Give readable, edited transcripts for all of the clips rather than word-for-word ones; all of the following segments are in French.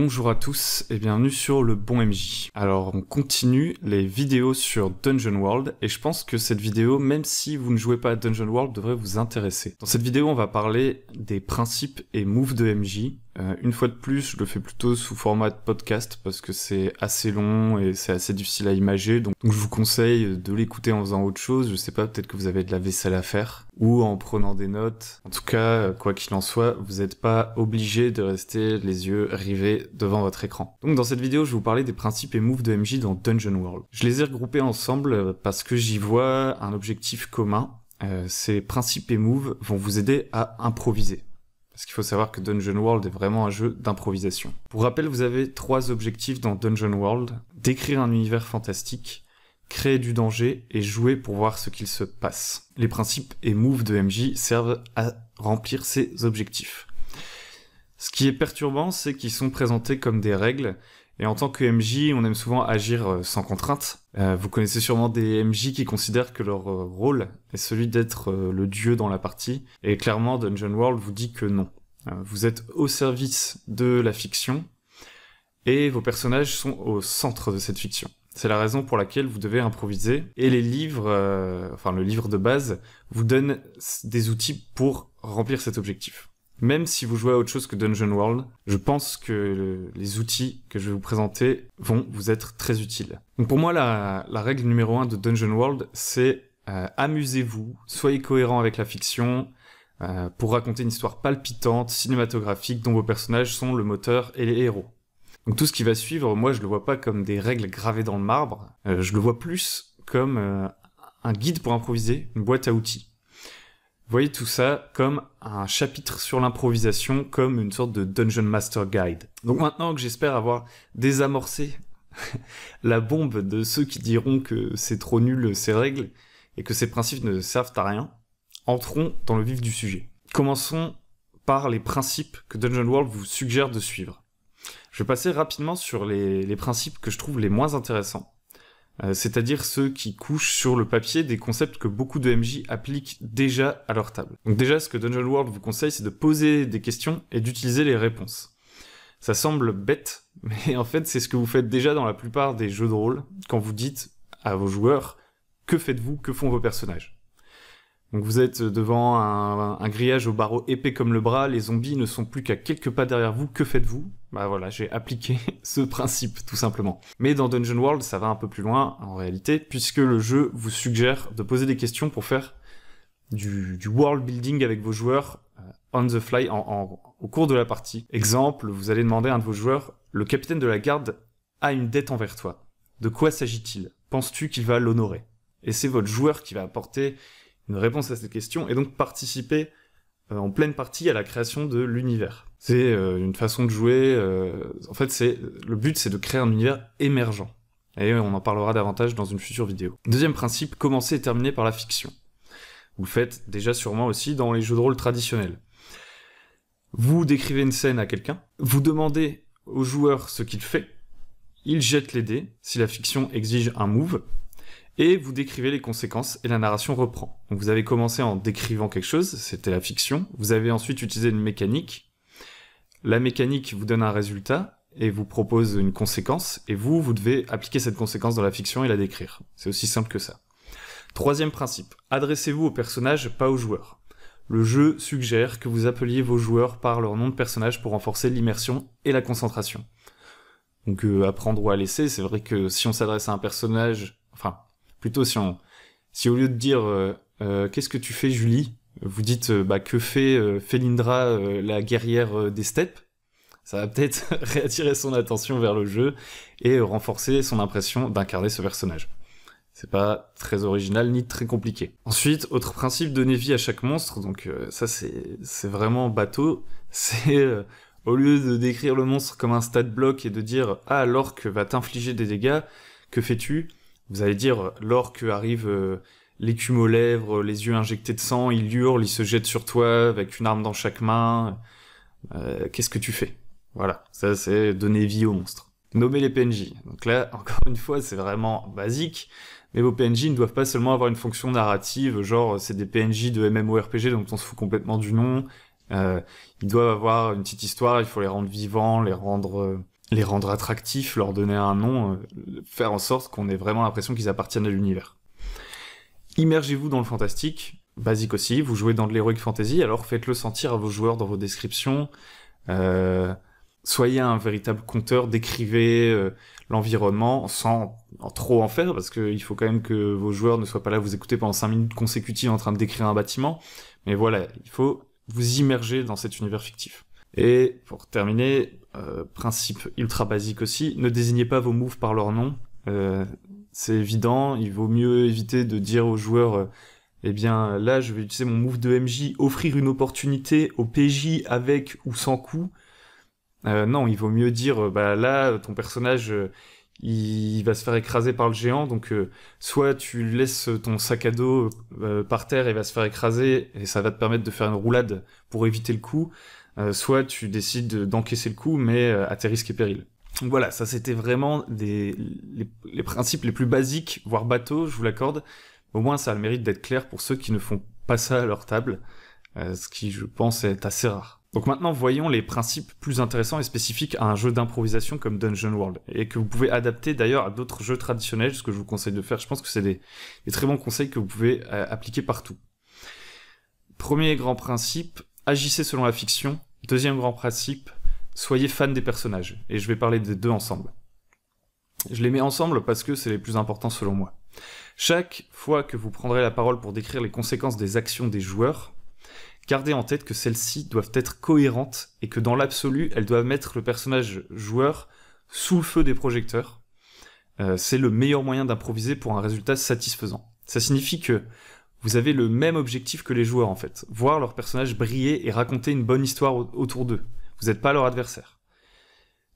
Bonjour à tous et bienvenue sur le Bon MJ. Alors on continue les vidéos sur Dungeon World et je pense que cette vidéo, même si vous ne jouez pas à Dungeon World, devrait vous intéresser. Dans cette vidéo on va parler des principes et moves de MJ. Une fois de plus, je le fais plutôt sous format de podcast parce que c'est assez long et c'est assez difficile à imager, donc je vous conseille de l'écouter en faisant autre chose. Je sais pas, peut-être que vous avez de la vaisselle à faire ou en prenant des notes. En tout cas, quoi qu'il en soit, vous n'êtes pas obligé de rester les yeux rivés devant votre écran. Donc dans cette vidéo, je vais vous parler des principes et moves de MJ dans Dungeon World. Je les ai regroupés ensemble parce que j'y vois un objectif commun. Ces principes et moves vont vous aider à improviser. Parce qu'il faut savoir que Dungeon World est vraiment un jeu d'improvisation. Pour rappel, vous avez 3 objectifs dans Dungeon World. Décrire un univers fantastique, créer du danger et jouer pour voir ce qu'il se passe. Les principes et moves de MJ servent à remplir ces objectifs. Ce qui est perturbant, c'est qu'ils sont présentés comme des règles, et en tant que MJ, on aime souvent agir sans contrainte. Vous connaissez sûrement des MJ qui considèrent que leur rôle est celui d'être le dieu dans la partie, et clairement Dungeon World vous dit que non. Vous êtes au service de la fiction, et vos personnages sont au centre de cette fiction. C'est la raison pour laquelle vous devez improviser, et les livres, le livre de base, vous donne des outils pour remplir cet objectif. Même si vous jouez à autre chose que Dungeon World, je pense que les outils que je vais vous présenter vont vous être très utiles. Donc pour moi, la règle numéro 1 de Dungeon World, c'est amusez-vous, soyez cohérent avec la fiction, pour raconter une histoire palpitante, cinématographique, dont vos personnages sont le moteur et les héros. Donc tout ce qui va suivre, moi je le vois pas comme des règles gravées dans le marbre, je le vois plus comme un guide pour improviser, une boîte à outils. Vous voyez tout ça comme un chapitre sur l'improvisation, comme une sorte de Dungeon Master Guide. Donc maintenant que j'espère avoir désamorcé la bombe de ceux qui diront que c'est trop nul ces règles et que ces principes ne servent à rien, entrons dans le vif du sujet. Commençons par les principes que Dungeon World vous suggère de suivre. Je vais passer rapidement sur les principes que je trouve les moins intéressants. C'est-à-dire ceux qui couchent sur le papier des concepts que beaucoup de MJ appliquent déjà à leur table. Donc déjà, ce que Dungeon World vous conseille, c'est de poser des questions et d'utiliser les réponses. Ça semble bête, mais en fait, c'est ce que vous faites déjà dans la plupart des jeux de rôle, quand vous dites à vos joueurs « Que faites-vous ? Que font vos personnages ?» Donc vous êtes devant un grillage au barreau épais comme le bras, les zombies ne sont plus qu'à quelques pas derrière vous, que faites-vous ? Bah voilà, j'ai appliqué ce principe, tout simplement. Mais dans Dungeon World, ça va un peu plus loin, en réalité, puisque le jeu vous suggère de poser des questions pour faire du world building avec vos joueurs on the fly, au cours de la partie. Exemple, vous allez demander à un de vos joueurs, le capitaine de la garde a une dette envers toi. De quoi s'agit-il ? Penses-tu qu'il va l'honorer ? Et c'est votre joueur qui va apporter une réponse à cette question, et donc participer en pleine partie à la création de l'univers. C'est une façon de jouer, en fait le but c'est de créer un univers émergent. Et on en parlera davantage dans une future vidéo. Deuxième principe, commencer et terminer par la fiction. Vous le faites déjà sûrement aussi dans les jeux de rôle traditionnels. Vous décrivez une scène à quelqu'un, vous demandez au joueur ce qu'il fait, il jette les dés, si la fiction exige un move, et vous décrivez les conséquences et la narration reprend. Donc vous avez commencé en décrivant quelque chose, c'était la fiction, vous avez ensuite utilisé une mécanique, la mécanique vous donne un résultat et vous propose une conséquence, et vous devez appliquer cette conséquence dans la fiction et la décrire. C'est aussi simple que ça. Troisième principe, adressez-vous aux personnages, pas aux joueurs. Le jeu suggère que vous appeliez vos joueurs par leur nom de personnage pour renforcer l'immersion et la concentration. Donc à prendre ou à laisser, c'est vrai que si on s'adresse à un personnage, plutôt si au lieu de dire qu'est-ce que tu fais Julie, vous dites que fait Felindra, la guerrière des steppes, ça va peut-être réattirer son attention vers le jeu et renforcer son impression d'incarner ce personnage. C'est pas très original ni très compliqué. Ensuite, autre principe, donner vie à chaque monstre, donc ça c'est vraiment bateau, c'est au lieu de décrire le monstre comme un stat block et de dire « Ah, l'orque va t'infliger des dégâts, que fais-tu » Vous allez dire, l'orque arrive l'écume aux lèvres, les yeux injectés de sang, il hurle, il se jette sur toi avec une arme dans chaque main. Qu'est-ce que tu fais ? Voilà, ça c'est donner vie au monstre. Nommer les PNJ. Donc là, encore une fois, c'est vraiment basique, mais vos PNJ ne doivent pas seulement avoir une fonction narrative, genre c'est des PNJ de MMORPG dont on se fout complètement du nom, Ils doivent avoir une petite histoire, il faut les rendre vivants, les rendre attractifs, leur donner un nom, faire en sorte qu'on ait vraiment l'impression qu'ils appartiennent à l'univers. Immergez-vous dans le fantastique, basique aussi, vous jouez dans de l'heroic fantasy, alors faites-le sentir à vos joueurs dans vos descriptions, soyez un véritable conteur, décrivez l'environnement sans trop en faire, parce qu'il faut quand même que vos joueurs ne soient pas là à vous écouter pendant 5 minutes consécutives en train de décrire un bâtiment, mais voilà, il faut vous immerger dans cet univers fictif. Et pour terminer, principe ultra basique aussi, ne désignez pas vos moves par leur nom, c'est évident, il vaut mieux éviter de dire aux joueurs eh bien là je vais utiliser mon move de MJ, offrir une opportunité au PJ avec ou sans coup. Non, il vaut mieux dire bah là ton personnage il va se faire écraser par le géant, donc soit tu laisses ton sac à dos par terre et il va se faire écraser et ça va te permettre de faire une roulade pour éviter le coup, soit tu décides d'encaisser le coup mais à tes risques et périls. Donc voilà, ça c'était vraiment les principes les plus basiques, voire bateaux, je vous l'accorde. Au moins ça a le mérite d'être clair pour ceux qui ne font pas ça à leur table, ce qui je pense est assez rare. Donc maintenant voyons les principes plus intéressants et spécifiques à un jeu d'improvisation comme Dungeon World, et que vous pouvez adapter d'ailleurs à d'autres jeux traditionnels, ce que je vous conseille de faire. Je pense que c'est des très bons conseils que vous pouvez appliquer partout. Premier grand principe, agissez selon la fiction. Deuxième grand principe, soyez fan des personnages, et je vais parler des deux ensemble. Je les mets ensemble parce que c'est les plus importants selon moi. Chaque fois que vous prendrez la parole pour décrire les conséquences des actions des joueurs, gardez en tête que celles-ci doivent être cohérentes et que dans l'absolu, elles doivent mettre le personnage joueur sous le feu des projecteurs. C'est le meilleur moyen d'improviser pour un résultat satisfaisant. Ça signifie que vous avez le même objectif que les joueurs en fait, voir leur personnage briller et raconter une bonne histoire autour d'eux. Vous n'êtes pas leur adversaire.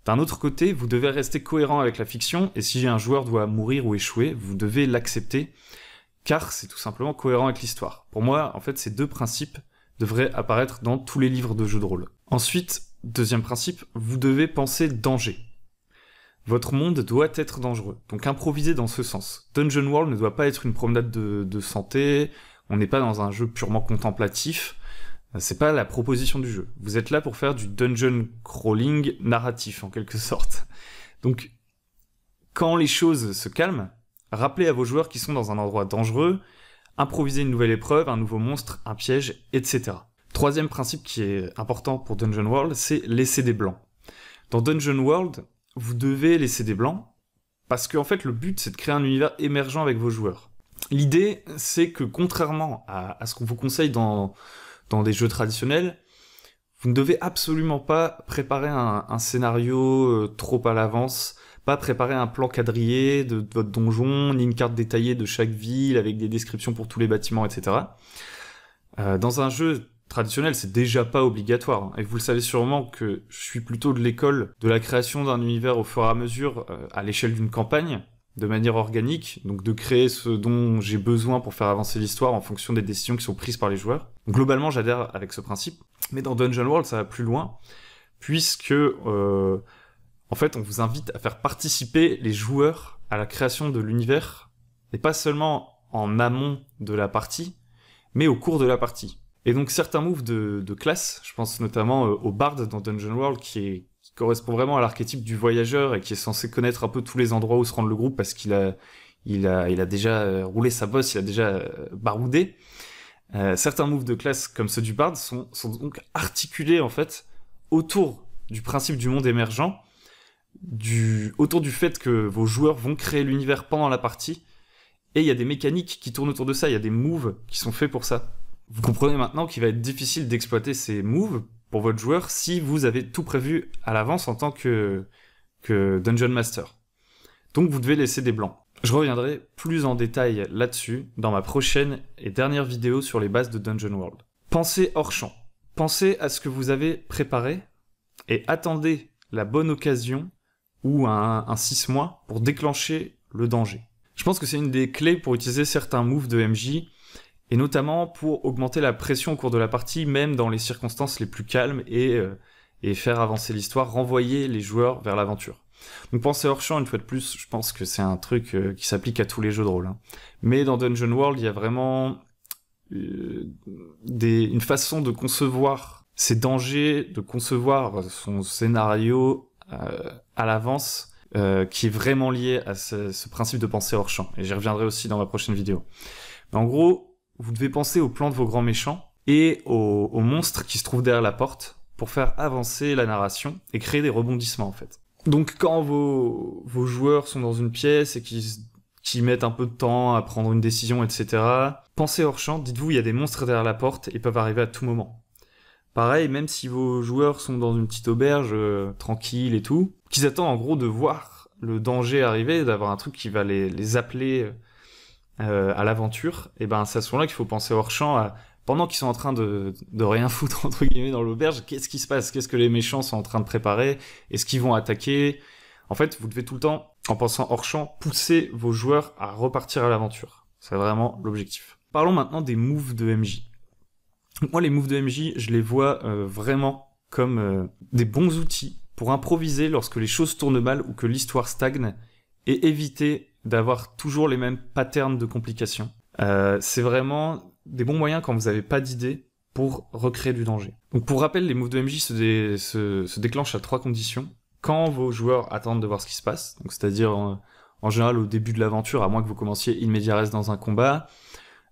D'un autre côté, vous devez rester cohérent avec la fiction, et si un joueur doit mourir ou échouer, vous devez l'accepter, car c'est tout simplement cohérent avec l'histoire. Pour moi, en fait, ces deux principes devraient apparaître dans tous les livres de jeux de rôle. Ensuite, deuxième principe, vous devez penser danger. Votre monde doit être dangereux, donc improvisez dans ce sens. Dungeon World ne doit pas être une promenade de santé, on n'est pas dans un jeu purement contemplatif, c'est pas la proposition du jeu. Vous êtes là pour faire du dungeon crawling narratif, en quelque sorte. Donc, quand les choses se calment, rappelez à vos joueurs qu'ils sont dans un endroit dangereux, improvisez une nouvelle épreuve, un nouveau monstre, un piège, etc. Troisième principe qui est important pour Dungeon World, c'est laisser des blancs. Dans Dungeon World, vous devez laisser des blancs, parce qu'en fait, le but, c'est de créer un univers émergent avec vos joueurs. L'idée, c'est que contrairement à ce qu'on vous conseille dans des jeux traditionnels, vous ne devez absolument pas préparer un scénario trop à l'avance, pas préparer un plan quadrillé de votre donjon, ni une carte détaillée de chaque ville avec des descriptions pour tous les bâtiments, etc. Dans un jeu traditionnel, c'est déjà pas obligatoire, hein, et vous le savez sûrement que je suis plutôt de l'école de la création d'un univers au fur et à mesure à l'échelle d'une campagne, de manière organique, donc de créer ce dont j'ai besoin pour faire avancer l'histoire en fonction des décisions qui sont prises par les joueurs. Donc, globalement, j'adhère avec ce principe, mais dans Dungeon World, ça va plus loin, puisque, en fait, on vous invite à faire participer les joueurs à la création de l'univers, et pas seulement en amont de la partie, mais au cours de la partie. Et donc, certains moves de classe, je pense notamment au Bard dans Dungeon World, qui correspond vraiment à l'archétype du voyageur et qui est censé connaître un peu tous les endroits où se rend le groupe parce qu'il a déjà roulé sa bosse, il a déjà baroudé. Certains moves de classe comme ceux du Bard sont donc articulés en fait autour du principe du monde émergent, autour du fait que vos joueurs vont créer l'univers pendant la partie, et il y a des mécaniques qui tournent autour de ça, il y a des moves qui sont faits pour ça. Vous comprenez maintenant qu'il va être difficile d'exploiter ces moves pour votre joueur si vous avez tout prévu à l'avance en tant que Dungeon Master. Donc vous devez laisser des blancs. Je reviendrai plus en détail là-dessus dans ma prochaine et dernière vidéo sur les bases de Dungeon World. Pensez hors champ. Pensez à ce que vous avez préparé et attendez la bonne occasion ou un 6 mois pour déclencher le danger. Je pense que c'est une des clés pour utiliser certains moves de MJ et notamment pour augmenter la pression au cours de la partie, même dans les circonstances les plus calmes, et faire avancer l'histoire, renvoyer les joueurs vers l'aventure. Donc pensez hors champ, une fois de plus, je pense que c'est un truc qui s'applique à tous les jeux de rôle. Hein. Mais dans Dungeon World, il y a vraiment une façon de concevoir c'est danger de concevoir son scénario à l'avance, qui est vraiment lié à ce principe de pensée hors champ. Et j'y reviendrai aussi dans ma prochaine vidéo. Mais en gros, vous devez penser au plan de vos grands méchants et aux monstres qui se trouvent derrière la porte pour faire avancer la narration et créer des rebondissements en fait. Donc quand vos joueurs sont dans une pièce et qui mettent un peu de temps à prendre une décision, etc., pensez hors champ, dites-vous il y a des monstres derrière la porte et peuvent arriver à tout moment. Pareil, même si vos joueurs sont dans une petite auberge tranquille et tout, qu'ils attendent en gros de voir le danger arriver, d'avoir un truc qui va les appeler à l'aventure, et ben c'est à ce moment-là qu'il faut penser hors champ pendant qu'ils sont en train de rien foutre entre guillemets dans l'auberge, qu'est-ce qui se passe? Qu'est-ce que les méchants sont en train de préparer? Est-ce qu'ils vont attaquer? En fait, vous devez tout le temps, en pensant hors champ, pousser vos joueurs à repartir à l'aventure. C'est vraiment l'objectif. Parlons maintenant des moves de MJ. Moi, les moves de MJ, je les vois vraiment comme des bons outils pour improviser lorsque les choses tournent mal ou que l'histoire stagne et éviter d'avoir toujours les mêmes patterns de complications. C'est vraiment des bons moyens quand vous n'avez pas d'idée pour recréer du danger. Donc pour rappel, les moves de MJ se déclenchent à 3 conditions. Quand vos joueurs attendent de voir ce qui se passe, donc c'est-à-dire en général au début de l'aventure, à moins que vous commenciez in media res dans un combat,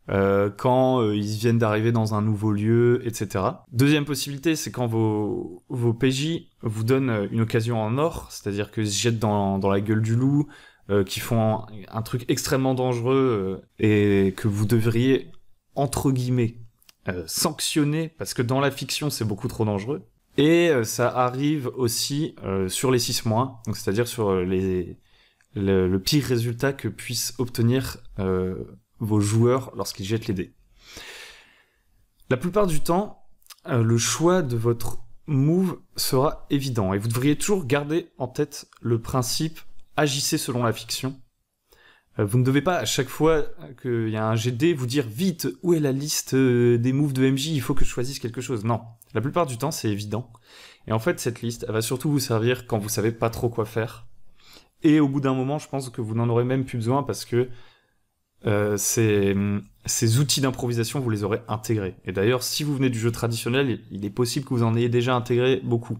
quand ils viennent d'arriver dans un nouveau lieu, etc. Deuxième possibilité, c'est quand vos PJ vous donnent une occasion en or, c'est-à-dire qu'ils se jettent dans la gueule du loup, qui font un truc extrêmement dangereux et que vous devriez, entre guillemets, sanctionner, parce que dans la fiction, c'est beaucoup trop dangereux. Et ça arrive aussi sur les 6-, donc c'est-à-dire sur le pire résultat que puissent obtenir vos joueurs lorsqu'ils jettent les dés. La plupart du temps, le choix de votre move sera évident, et vous devriez toujours garder en tête le principe agissez selon la fiction. Vous ne devez pas, à chaque fois qu'il y a un jet de dés, vous dire vite, où est la liste des moves de MJ, il faut que je choisisse quelque chose. Non, la plupart du temps, c'est évident. Et en fait, cette liste, elle va surtout vous servir quand vous savez pas trop quoi faire. Et au bout d'un moment, je pense que vous n'en aurez même plus besoin parce que ces outils d'improvisation, vous les aurez intégrés. Et d'ailleurs, si vous venez du jeu traditionnel, il est possible que vous en ayez déjà intégré beaucoup.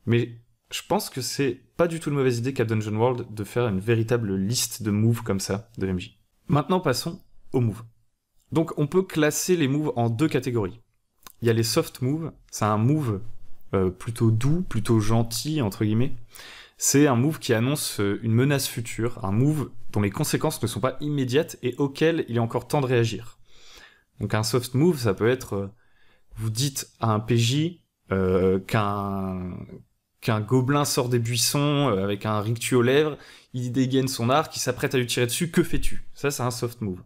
Mais je pense que c'est pas du tout une mauvaise idée qu'à Dungeon World de faire une véritable liste de moves comme ça, de MJ. Maintenant, passons aux moves. Donc, on peut classer les moves en 2 catégories. Il y a les soft moves, c'est un move plutôt doux, plutôt gentil, entre guillemets. C'est un move qui annonce une menace future, un move dont les conséquences ne sont pas immédiates et auquel il est encore temps de réagir. Donc un soft move, ça peut être, vous dites à un PJ qu'un gobelin sort des buissons avec un rictus aux lèvres, il dégaine son arc, il s'apprête à lui tirer dessus, que fais-tu? Ça, c'est un soft move.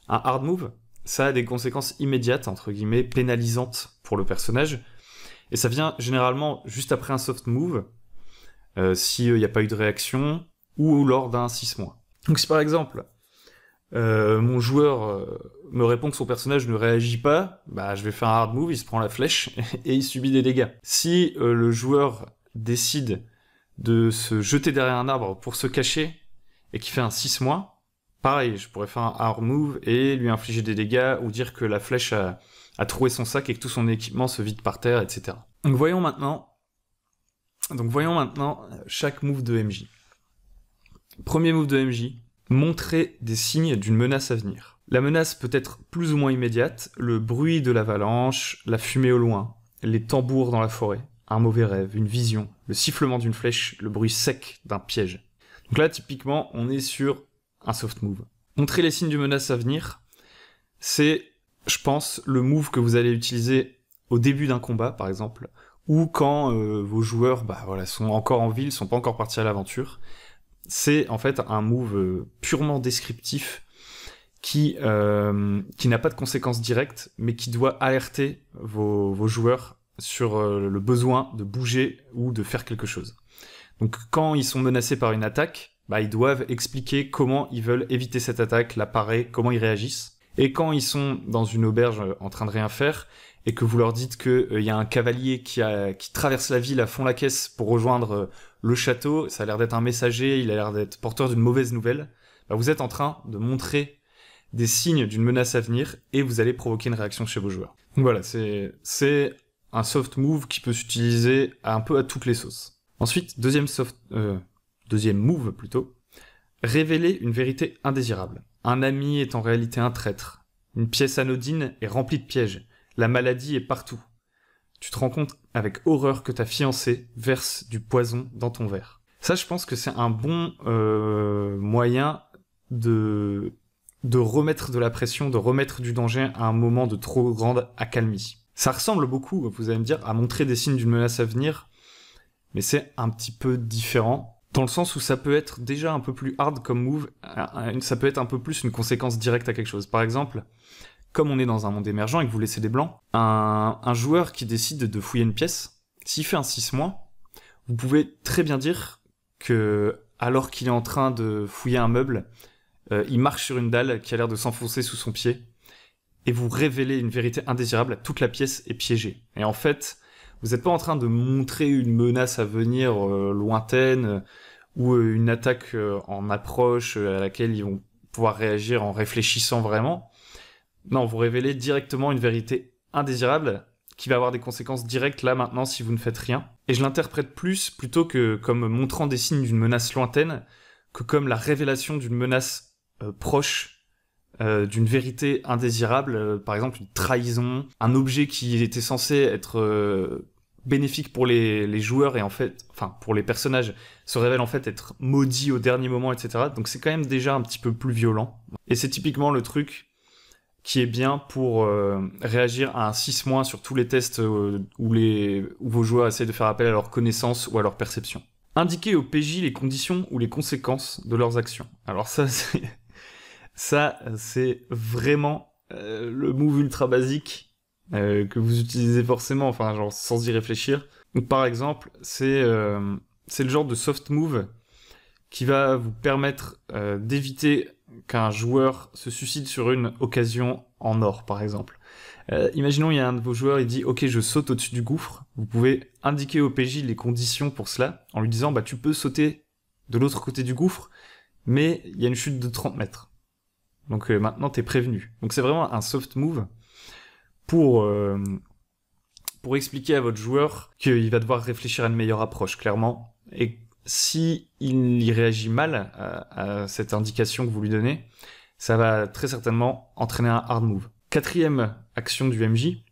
Un hard move, ça a des conséquences immédiates, entre guillemets, pénalisantes pour le personnage, et ça vient généralement juste après un soft move, s'il n'y a pas eu de réaction, ou lors d'un 6-. Donc si par exemple, mon joueur me répond que son personnage ne réagit pas, bah je vais faire un hard move, il se prend la flèche, et il subit des dégâts. Si le joueur décide de se jeter derrière un arbre pour se cacher, et qu'il fait un 6-, pareil, je pourrais faire un hard move, et lui infliger des dégâts, ou dire que la flèche a troué son sac, et que tout son équipement se vide par terre, etc. Donc voyons maintenant chaque move de MJ. Premier move de MJ, montrer des signes d'une menace à venir. La menace peut être plus ou moins immédiate, le bruit de l'avalanche, la fumée au loin, les tambours dans la forêt, un mauvais rêve, une vision, le sifflement d'une flèche, le bruit sec d'un piège. Donc là, typiquement, on est sur un soft move. Montrer les signes d'une menace à venir, c'est, je pense, le move que vous allez utiliser au début d'un combat, par exemple, ou quand vos joueurs sont encore en ville, sont pas encore partis à l'aventure. C'est en fait un move purement descriptif qui n'a pas de conséquences directes, mais qui doit alerter vos joueurs sur le besoin de bouger ou de faire quelque chose. Donc quand ils sont menacés par une attaque, ils doivent expliquer comment ils veulent éviter cette attaque, la parer, comment ils réagissent. Et quand ils sont dans une auberge en train de rien faire, et que vous leur dites qu'il y a un cavalier qui traverse la ville à fond la caisse pour rejoindre le château, ça a l'air d'être un messager, il a l'air d'être porteur d'une mauvaise nouvelle, vous êtes en train de montrer des signes d'une menace à venir, et vous allez provoquer une réaction chez vos joueurs. Donc voilà, c'est un soft move qui peut s'utiliser un peu à toutes les sauces. Ensuite, deuxième move plutôt, révéler une vérité indésirable. Un ami est en réalité un traître. Une pièce anodine est remplie de pièges. La maladie est partout. Tu te rends compte avec horreur que ta fiancée verse du poison dans ton verre. Ça, je pense que c'est un bon moyen de remettre de la pression, de remettre du danger à un moment de trop grande accalmie. Ça ressemble beaucoup, vous allez me dire, à montrer des signes d'une menace à venir, mais c'est un petit peu différent, dans le sens où ça peut être déjà un peu plus hard comme move, ça peut être un peu plus une conséquence directe à quelque chose. Par exemple, comme on est dans un monde émergent et que vous laissez des blancs, un joueur qui décide de fouiller une pièce, s'il fait un 6-, vous pouvez très bien dire que, alors qu'il est en train de fouiller un meuble, il marche sur une dalle qui a l'air de s'enfoncer sous son pied, et vous révélez une vérité indésirable, toute la pièce est piégée. Et en fait, vous n'êtes pas en train de montrer une menace à venir lointaine, ou une attaque en approche à laquelle ils vont pouvoir réagir en réfléchissant vraiment. Non, vous révélez directement une vérité indésirable qui va avoir des conséquences directes là maintenant si vous ne faites rien. Et je l'interprète plutôt que comme montrant des signes d'une menace lointaine, que comme la révélation d'une menace proche, d'une vérité indésirable, par exemple une trahison, un objet qui était censé être bénéfique pour les joueurs et en fait, enfin pour les personnages, se révèle en fait être maudit au dernier moment, etc. Donc c'est quand même déjà un petit peu plus violent. Et c'est typiquement le truc qui est bien pour réagir à un 6- sur tous les tests où vos joueurs essaient de faire appel à leur connaissance ou à leur perception. Indiquer au PJ les conditions ou les conséquences de leurs actions. Alors ça, c'est vraiment le move ultra basique que vous utilisez forcément, enfin genre sans y réfléchir. Donc par exemple, c'est le genre de soft move qui va vous permettre d'éviter qu'un joueur se suicide sur une occasion en or, par exemple. Imaginons, il y a un de vos joueurs, il dit « Ok, je saute au-dessus du gouffre ». Vous pouvez indiquer au PJ les conditions pour cela, en lui disant « Bah, tu peux sauter de l'autre côté du gouffre, mais il y a une chute de 30 mètres. » Donc maintenant, t'es prévenu. Donc c'est vraiment un soft move pour expliquer à votre joueur qu'il va devoir réfléchir à une meilleure approche, clairement, et si il y réagit mal à cette indication que vous lui donnez, ça va très certainement entraîner un hard move. 4e action du MJ,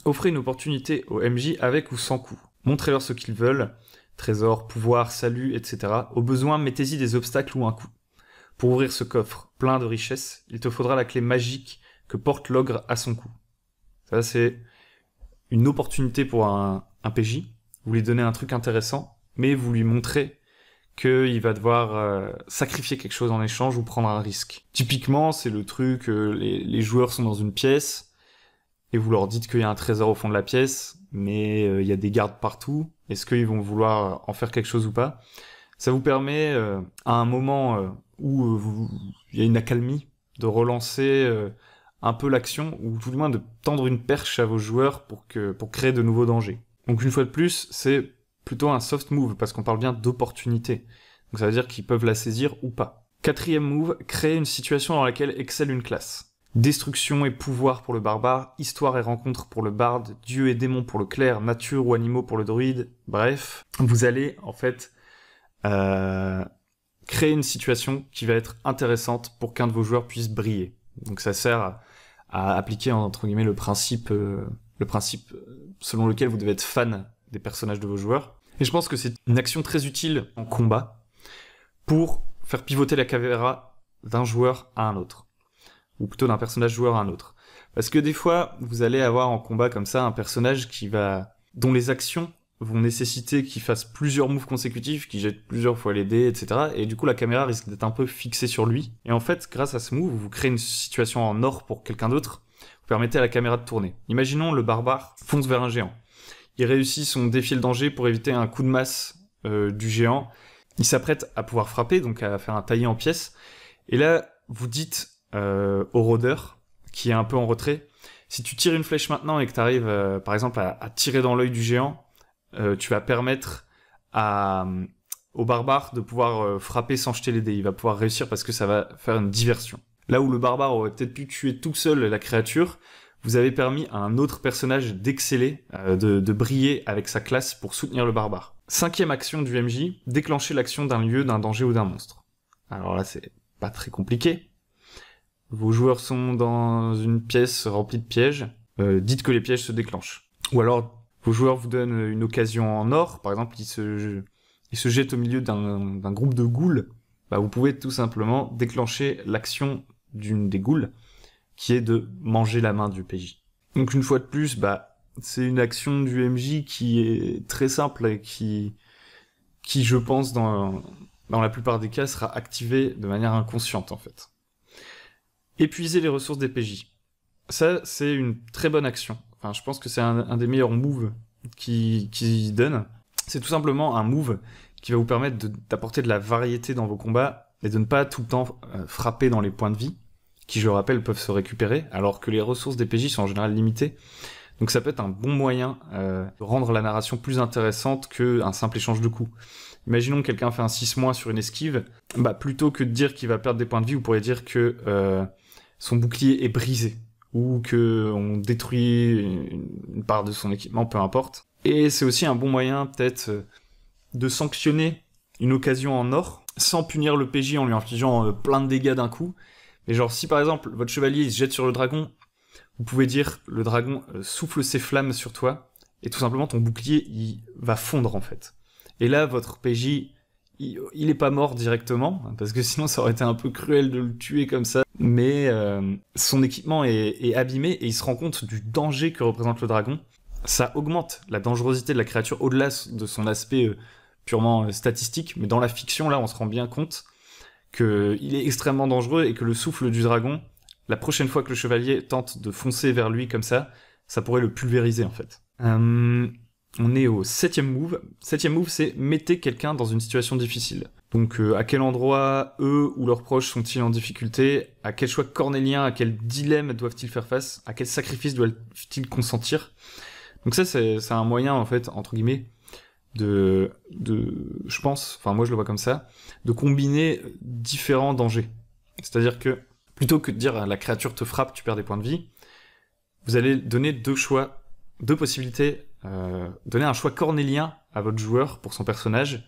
offrez une opportunité au MJ avec ou sans coup. Montrez-leur ce qu'ils veulent, trésor, pouvoir, salut, etc. Au besoin, mettez-y des obstacles ou un coup. Pour ouvrir ce coffre plein de richesses, il te faudra la clé magique que porte l'ogre à son cou. Ça, c'est une opportunité pour un PJ. Vous lui donnez un truc intéressant, mais vous lui montrez qu'il va devoir sacrifier quelque chose en échange ou prendre un risque. Typiquement, c'est le truc, les joueurs sont dans une pièce, et vous leur dites qu'il y a un trésor au fond de la pièce, mais il y a des gardes partout. Est-ce qu'ils vont vouloir en faire quelque chose ou pas? Ça vous permet, à un moment où il y a une accalmie, de relancer un peu l'action, ou tout du moins de tendre une perche à vos joueurs pour créer de nouveaux dangers. Donc une fois de plus, c'est plutôt un soft move, parce qu'on parle bien d'opportunité. Donc ça veut dire qu'ils peuvent la saisir ou pas. 4e move, créer une situation dans laquelle excelle une classe. Destruction et pouvoir pour le barbare, histoire et rencontre pour le barde, dieu et démon pour le clerc, nature ou animaux pour le druide. Bref, vous allez en fait créer une situation qui va être intéressante pour qu'un de vos joueurs puisse briller. Donc ça sert à appliquer entre guillemets le principe selon lequel vous devez être fan des personnages de vos joueurs. Et je pense que c'est une action très utile en combat pour faire pivoter la caméra d'un joueur à un autre. Ou plutôt d'un personnage joueur à un autre. Parce que des fois, vous allez avoir en combat comme ça un personnage dont les actions vont nécessiter qu'il fasse plusieurs moves consécutifs, qu'il jette plusieurs fois les dés, etc. Et du coup, la caméra risque d'être un peu fixée sur lui. Et en fait, grâce à ce move, vous créez une situation en or pour quelqu'un d'autre. Vous permettez à la caméra de tourner. Imaginons le barbare fonce vers un géant. Il réussit son défi le danger pour éviter un coup de masse du géant. Il s'apprête à pouvoir frapper, donc à faire un taillé en pièces. Et là, vous dites au rôdeur, qui est un peu en retrait, si tu tires une flèche maintenant et que tu arrives, par exemple, à tirer dans l'œil du géant, tu vas permettre au barbare de pouvoir frapper sans jeter les dés. Il va pouvoir réussir parce que ça va faire une diversion. Là où le barbare aurait peut-être pu tuer tout seul la créature, vous avez permis à un autre personnage d'exceller, de briller avec sa classe pour soutenir le barbare. 5e action du MJ, déclencher l'action d'un lieu, d'un danger ou d'un monstre. Alors là, c'est pas très compliqué. Vos joueurs sont dans une pièce remplie de pièges, dites que les pièges se déclenchent. Ou alors, vos joueurs vous donnent une occasion en or, par exemple, ils se jettent au milieu d'un groupe de ghouls, bah, vous pouvez tout simplement déclencher l'action d'une des ghouls, qui est de manger la main du PJ. Donc une fois de plus, bah, c'est une action du MJ qui est très simple et qui je pense, dans la plupart des cas, sera activée de manière inconsciente, en fait. Épuiser les ressources des PJ. Ça, c'est une très bonne action. Enfin, je pense que c'est un des meilleurs moves qui donne. C'est tout simplement un move qui va vous permettre d'apporter de la variété dans vos combats et de ne pas tout le temps frapper dans les points de vie, qui, je le rappelle, peuvent se récupérer, alors que les ressources des PJ sont en général limitées. Donc ça peut être un bon moyen de rendre la narration plus intéressante qu'un simple échange de coups. Imaginons que quelqu'un fait un 6- sur une esquive, bah plutôt que de dire qu'il va perdre des points de vie, vous pourriez dire que son bouclier est brisé, ou que on détruit une part de son équipement, peu importe. Et c'est aussi un bon moyen, peut-être, de sanctionner une occasion en or, sans punir le PJ en lui infligeant plein de dégâts d'un coup. Mais genre, si par exemple, votre chevalier il se jette sur le dragon, vous pouvez dire, le dragon souffle ses flammes sur toi, et tout simplement ton bouclier, il va fondre en fait. Et là, votre PJ, il est pas mort directement, parce que sinon ça aurait été un peu cruel de le tuer comme ça, mais son équipement est abîmé, et il se rend compte du danger que représente le dragon. Ça augmente la dangerosité de la créature au-delà de son aspect purement statistique, mais dans la fiction, là, on se rend bien compte qu'il est extrêmement dangereux, et que le souffle du dragon, la prochaine fois que le chevalier tente de foncer vers lui comme ça pourrait le pulvériser en fait. On est au 7e move. 7e move, c'est mettez quelqu'un dans une situation difficile. Donc à quel endroit eux ou leurs proches sont-ils en difficulté? À quel choix cornélien, à quel dilemme doivent-ils faire face? À quel sacrifice doivent-ils consentir? Donc ça, c'est un moyen, en fait, entre guillemets, je pense, enfin moi je le vois comme ça, de combiner différents dangers. C'est-à-dire que, plutôt que de dire la créature te frappe, tu perds des points de vie, vous allez donner deux possibilités, donner un choix cornélien à votre joueur pour son personnage.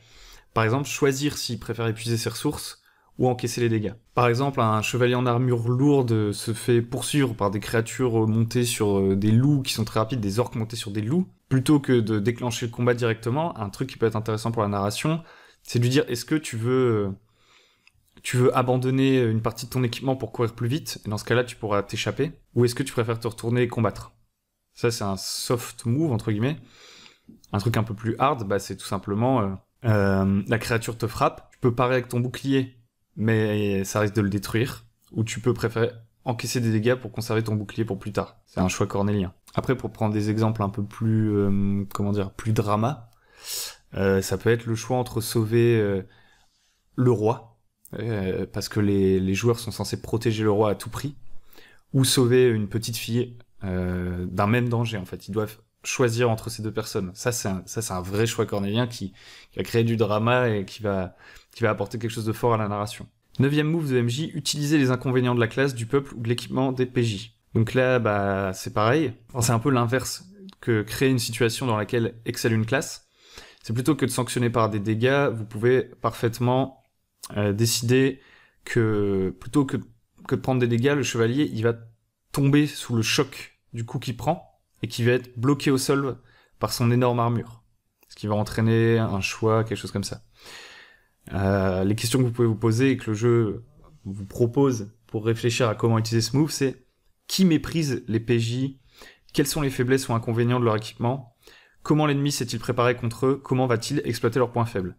Par exemple, choisir s'il préfère épuiser ses ressources ou encaisser les dégâts. Par exemple, un chevalier en armure lourde se fait poursuivre par des créatures montées sur des loups qui sont très rapides, des orques montés sur des loups. Plutôt que de déclencher le combat directement, un truc qui peut être intéressant pour la narration, c'est de lui dire, est-ce que tu veux abandonner une partie de ton équipement pour courir plus vite, et dans ce cas-là, tu pourras t'échapper, ou est-ce que tu préfères te retourner et combattre? Ça, c'est un soft move, entre guillemets. Un truc un peu plus hard, bah, c'est tout simplement, la créature te frappe, tu peux parer avec ton bouclier, mais ça risque de le détruire, ou tu peux préférer encaisser des dégâts pour conserver ton bouclier pour plus tard. C'est un choix cornélien. Après, pour prendre des exemples un peu plus, plus drama, ça peut être le choix entre sauver le roi, parce que les joueurs sont censés protéger le roi à tout prix, ou sauver une petite fille d'un même danger, en fait. Ils doivent choisir entre ces deux personnes. Ça, c'est un vrai choix cornélien qui va créer du drama et qui va apporter quelque chose de fort à la narration. 9e move de MJ, utiliser les inconvénients de la classe, du peuple ou de l'équipement des PJ. Donc là, bah, c'est pareil. Enfin, c'est un peu l'inverse que créer une situation dans laquelle excelle une classe. C'est plutôt que de sanctionner par des dégâts, vous pouvez parfaitement décider que plutôt que de prendre des dégâts, le chevalier, il va tomber sous le choc du coup qu'il prend et qui va être bloqué au sol par son énorme armure. Ce qui va entraîner un choix, quelque chose comme ça. Les questions que vous pouvez vous poser et que le jeu vous propose pour réfléchir à comment utiliser ce move, c'est qui méprise les PJ? Quelles sont les faiblesses ou inconvénients de leur équipement? Comment l'ennemi s'est-il préparé contre eux? Comment va-t-il exploiter leurs points faibles?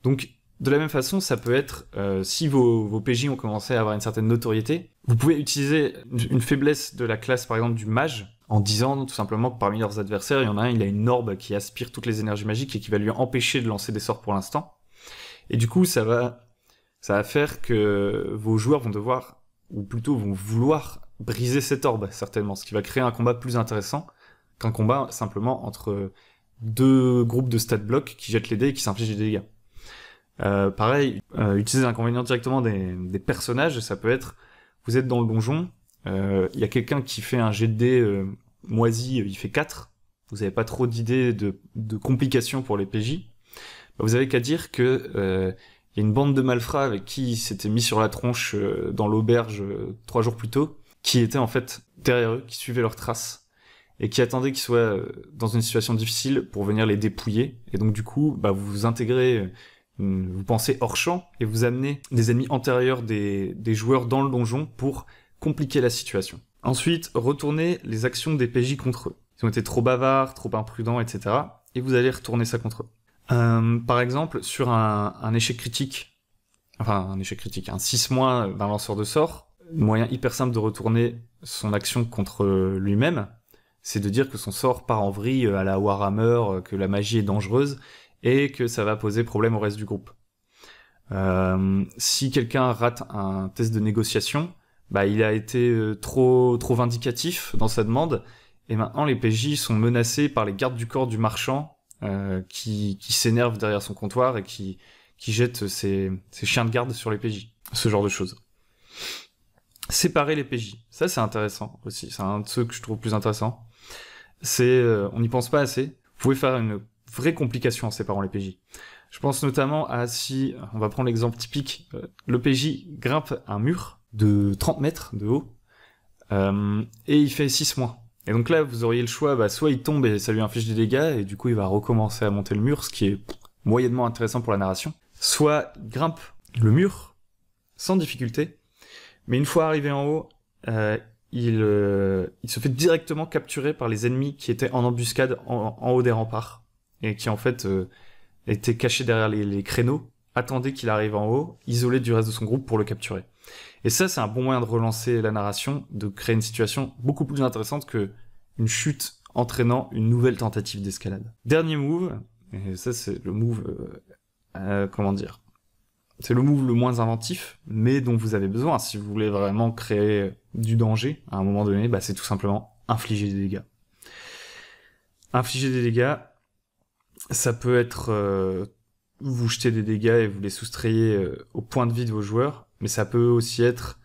Donc, de la même façon, ça peut être, si vos PJ ont commencé à avoir une certaine notoriété, vous pouvez utiliser une faiblesse de la classe, par exemple, du mage, en disant tout simplement que parmi leurs adversaires, il y en a un, il a une orbe qui aspire toutes les énergies magiques et qui va lui empêcher de lancer des sorts pour l'instant. Et du coup, ça va faire que vos joueurs vont devoir, ou plutôt vont vouloir briser cette orbe, certainement, ce qui va créer un combat plus intéressant qu'un combat simplement entre deux groupes de stat blocs qui jettent les dés et qui s'infligent des dégâts. Pareil, utiliser l'inconvénient directement des personnages, ça peut être, vous êtes dans le donjon, il y a quelqu'un qui fait un jet de dés moisi, il fait 4, vous n'avez pas trop d'idées de complications pour les PJ, vous avez qu'à dire que il y a une bande de malfrats avec qui il s'était mis sur la tronche dans l'auberge 3 jours plus tôt, qui étaient en fait derrière eux, qui suivaient leurs traces, et qui attendaient qu'ils soient dans une situation difficile pour venir les dépouiller. Et donc du coup, vous vous intégrez, vous pensez hors champ, et vous amenez des ennemis antérieurs des joueurs dans le donjon pour compliquer la situation. Ensuite, retournez les actions des PJ contre eux. Ils ont été trop bavards, trop imprudents, etc. Et vous allez retourner ça contre eux. Par exemple, sur un échec critique, un 6- d'un lanceur de sorts, le moyen hyper simple de retourner son action contre lui-même, c'est de dire que son sort part en vrille à la Warhammer, que la magie est dangereuse, et que ça va poser problème au reste du groupe. Si quelqu'un rate un test de négociation, il a été trop vindicatif dans sa demande, et maintenant les PJ sont menacés par les gardes du corps du marchand, qui s'énervent derrière son comptoir et qui jettent ses chiens de garde sur les PJ. Ce genre de choses. Séparer les PJ. Ça, c'est intéressant aussi. C'est un de ceux que je trouve plus intéressant. On n'y pense pas assez. Vous pouvez faire une vraie complication en séparant les PJ. Je pense notamment à si, on va prendre l'exemple typique, le PJ grimpe un mur de 30 mètres de haut, et il fait 6-. Et donc là, vous auriez le choix, soit il tombe et ça lui inflige des dégâts, et du coup il va recommencer à monter le mur, ce qui est moyennement intéressant pour la narration. Soit il grimpe le mur, sans difficulté, mais une fois arrivé en haut, il se fait directement capturer par les ennemis qui étaient en embuscade en haut des remparts, et qui en fait étaient cachés derrière les créneaux, attendaient qu'il arrive en haut, isolé du reste de son groupe pour le capturer. Et ça, c'est un bon moyen de relancer la narration, de créer une situation beaucoup plus intéressante que une chute entraînant une nouvelle tentative d'escalade. Dernier move, et ça c'est le move, c'est le move le moins inventif, mais dont vous avez besoin si vous voulez vraiment créer du danger à un moment donné, c'est tout simplement infliger des dégâts. Infliger des dégâts, ça peut être vous jetez des dégâts et vous les soustrayez au point de vie de vos joueurs, mais ça peut aussi être,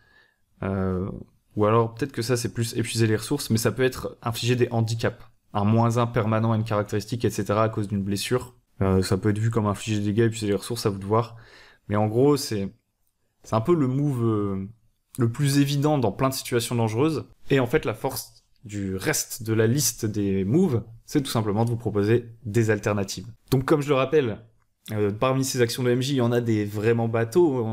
ou alors peut-être que ça c'est plus épuiser les ressources, mais ça peut être infliger des handicaps, un -1 permanent à une caractéristique, etc. à cause d'une blessure. Ça peut être vu comme infliger des dégâts, épuiser les ressources, à vous de voir. Mais en gros, c'est un peu le move le plus évident dans plein de situations dangereuses. Et en fait, la force du reste de la liste des moves, c'est tout simplement de vous proposer des alternatives. Donc comme je le rappelle, parmi ces actions de MJ, il y en a des vraiment bateaux,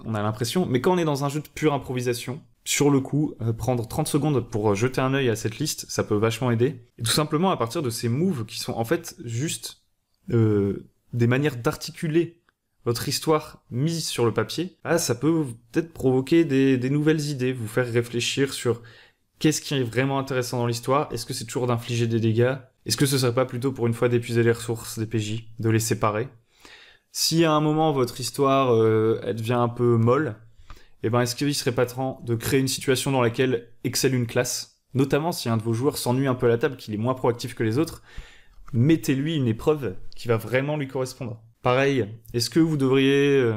on a l'impression, mais quand on est dans un jeu de pure improvisation, sur le coup, prendre 30 secondes pour jeter un œil à cette liste, ça peut vachement aider. Et tout simplement à partir de ces moves qui sont en fait juste des manières d'articuler votre histoire mise sur le papier, ça peut peut-être provoquer des nouvelles idées, vous faire réfléchir sur qu'est-ce qui est vraiment intéressant dans l'histoire, est-ce que c'est toujours d'infliger des dégâts, est-ce que ce serait pas plutôt pour une fois d'épuiser les ressources des PJ, de les séparer. Si à un moment votre histoire elle devient un peu molle, est-ce qu'il serait pas temps de créer une situation dans laquelle excelle une classe, notamment si un de vos joueurs s'ennuie un peu à la table, qu'il est moins proactif que les autres, mettez-lui une épreuve qui va vraiment lui correspondre. Pareil, est-ce que vous devriez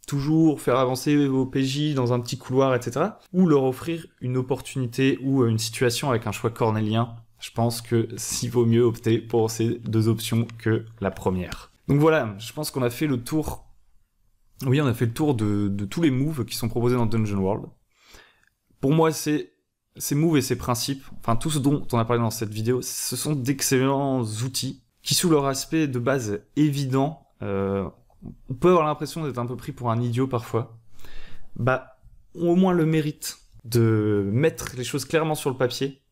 toujours faire avancer vos PJ dans un petit couloir, etc. ou leur offrir une opportunité ou une situation avec un choix cornélien? Je pense que s'il vaut mieux opter pour ces deux options que la première. Donc voilà, je pense qu'on a fait le tour. Oui, on a fait le tour de tous les moves qui sont proposés dans Dungeon World. Pour moi, ces moves et ces principes, enfin tout ce dont on a parlé dans cette vidéo, ce sont d'excellents outils qui, sous leur aspect de base évident, on peut avoir l'impression d'être un peu pris pour un idiot parfois, ont au moins le mérite de mettre les choses clairement sur le papier,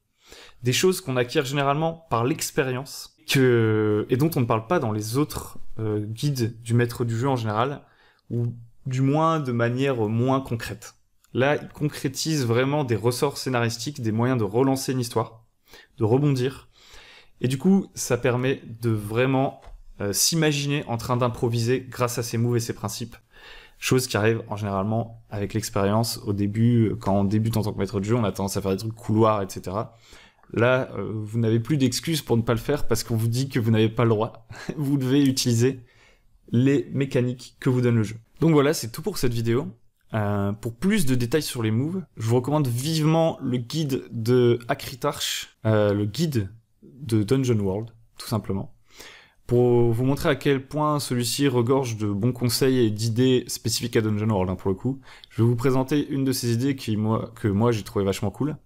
des choses qu'on acquiert généralement par l'expérience, et dont on ne parle pas dans les autres guides du maître du jeu en général, ou du moins de manière moins concrète. Là, il concrétise vraiment des ressorts scénaristiques, des moyens de relancer une histoire, de rebondir, et du coup, ça permet de vraiment s'imaginer en train d'improviser grâce à ses moves et ses principes. Chose qui arrive en généralement avec l'expérience. Au début, quand on débute en tant que maître de jeu, on a tendance à faire des trucs couloirs, etc. Là, vous n'avez plus d'excuses pour ne pas le faire parce qu'on vous dit que vous n'avez pas le droit. Vous devez utiliser les mécaniques que vous donne le jeu. Donc voilà, c'est tout pour cette vidéo. Pour plus de détails sur les moves, je vous recommande vivement le guide de Akritarch, le guide de Dungeon World, tout simplement, pour vous montrer à quel point celui-ci regorge de bons conseils et d'idées spécifiques à Dungeon World, pour le coup. Je vais vous présenter une de ces idées que moi j'ai trouvé vachement cool.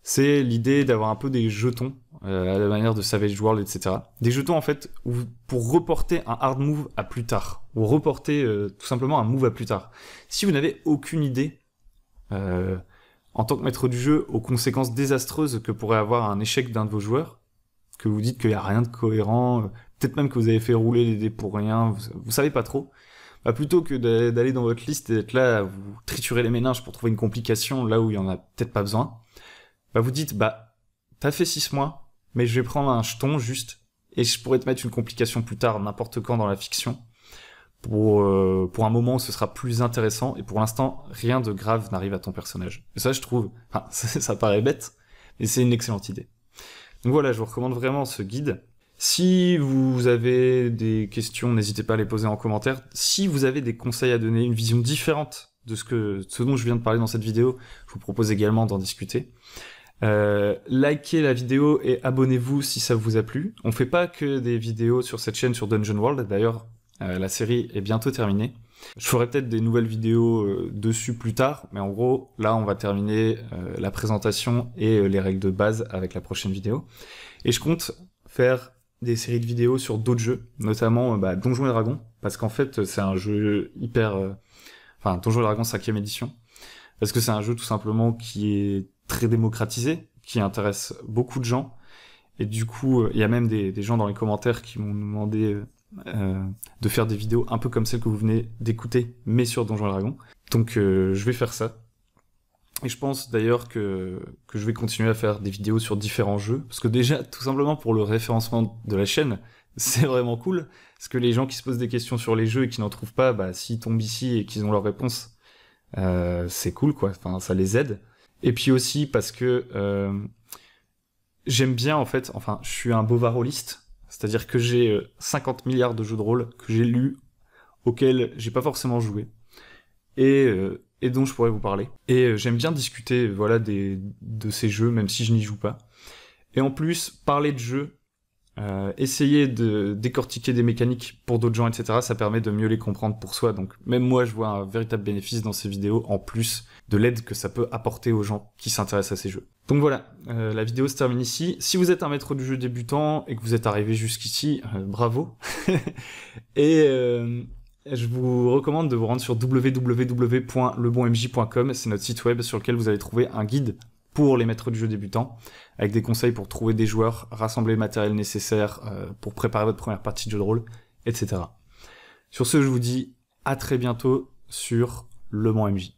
C'est l'idée d'avoir un peu des jetons, à la manière de Savage World, etc. Des jetons, en fait, pour reporter un hard move à plus tard, ou reporter tout simplement un move à plus tard. Si vous n'avez aucune idée, en tant que maître du jeu, aux conséquences désastreuses que pourrait avoir un échec d'un de vos joueurs, que vous dites qu'il n'y a rien de cohérent, peut-être même que vous avez fait rouler les dés pour rien, vous savez pas trop, bah plutôt que d'aller dans votre liste et d'être là à vous triturer les méninges pour trouver une complication là où il y en a peut-être pas besoin, bah vous dites, bah, t'as fait 6 mois, mais je vais prendre un jeton juste, et je pourrais te mettre une complication plus tard, n'importe quand dans la fiction, pour un moment où ce sera plus intéressant, et pour l'instant, rien de grave n'arrive à ton personnage. Et ça, je trouve, enfin, ça paraît bête, mais c'est une excellente idée. Donc voilà, je vous recommande vraiment ce guide. Si vous avez des questions, n'hésitez pas à les poser en commentaire. Si vous avez des conseils à donner, une vision différente de ce dont je viens de parler dans cette vidéo, je vous propose également d'en discuter. Likez la vidéo et abonnez-vous si ça vous a plu. On fait pas que des vidéos sur cette chaîne sur Dungeon World, d'ailleurs la série est bientôt terminée. Je ferai peut-être des nouvelles vidéos dessus plus tard, mais en gros là on va terminer la présentation et les règles de base avec la prochaine vidéo. Et je compte faire des séries de vidéos sur d'autres jeux, notamment Donjons et Dragons, parce qu'en fait c'est un jeu hyper... Enfin Donjons et Dragons 5ème édition, parce que c'est un jeu tout simplement qui est très démocratisé, qui intéresse beaucoup de gens, et du coup, il y a même des gens dans les commentaires qui m'ont demandé de faire des vidéos un peu comme celle que vous venez d'écouter, mais sur Donjons et Dragons. Donc je vais faire ça. Et je pense d'ailleurs que je vais continuer à faire des vidéos sur différents jeux, parce que déjà, tout simplement pour le référencement de la chaîne, c'est vraiment cool, parce que les gens qui se posent des questions sur les jeux et qui n'en trouvent pas, bah s'ils tombent ici et qu'ils ont leur réponse, c'est cool quoi, enfin ça les aide. Et puis aussi parce que j'aime bien en fait, enfin je suis un bovaroliste, c'est-à-dire que j'ai 50 milliards de jeux de rôle que j'ai lus, auxquels j'ai pas forcément joué, et dont je pourrais vous parler. Et j'aime bien discuter voilà, de ces jeux, même si je n'y joue pas. Et en plus, parler de jeux, essayer de décortiquer des mécaniques pour d'autres gens, etc., ça permet de mieux les comprendre pour soi. Donc même moi, je vois un véritable bénéfice dans ces vidéos, en plus de l'aide que ça peut apporter aux gens qui s'intéressent à ces jeux. Donc voilà, la vidéo se termine ici. Si vous êtes un maître du jeu débutant et que vous êtes arrivé jusqu'ici, bravo. Et je vous recommande de vous rendre sur www.lebonmj.com, c'est notre site web sur lequel vous allez trouver un guide pour les maîtres du jeu débutants, avec des conseils pour trouver des joueurs, rassembler le matériel nécessaire pour préparer votre première partie de jeu de rôle, etc. Sur ce, je vous dis à très bientôt sur Le Bon MJ.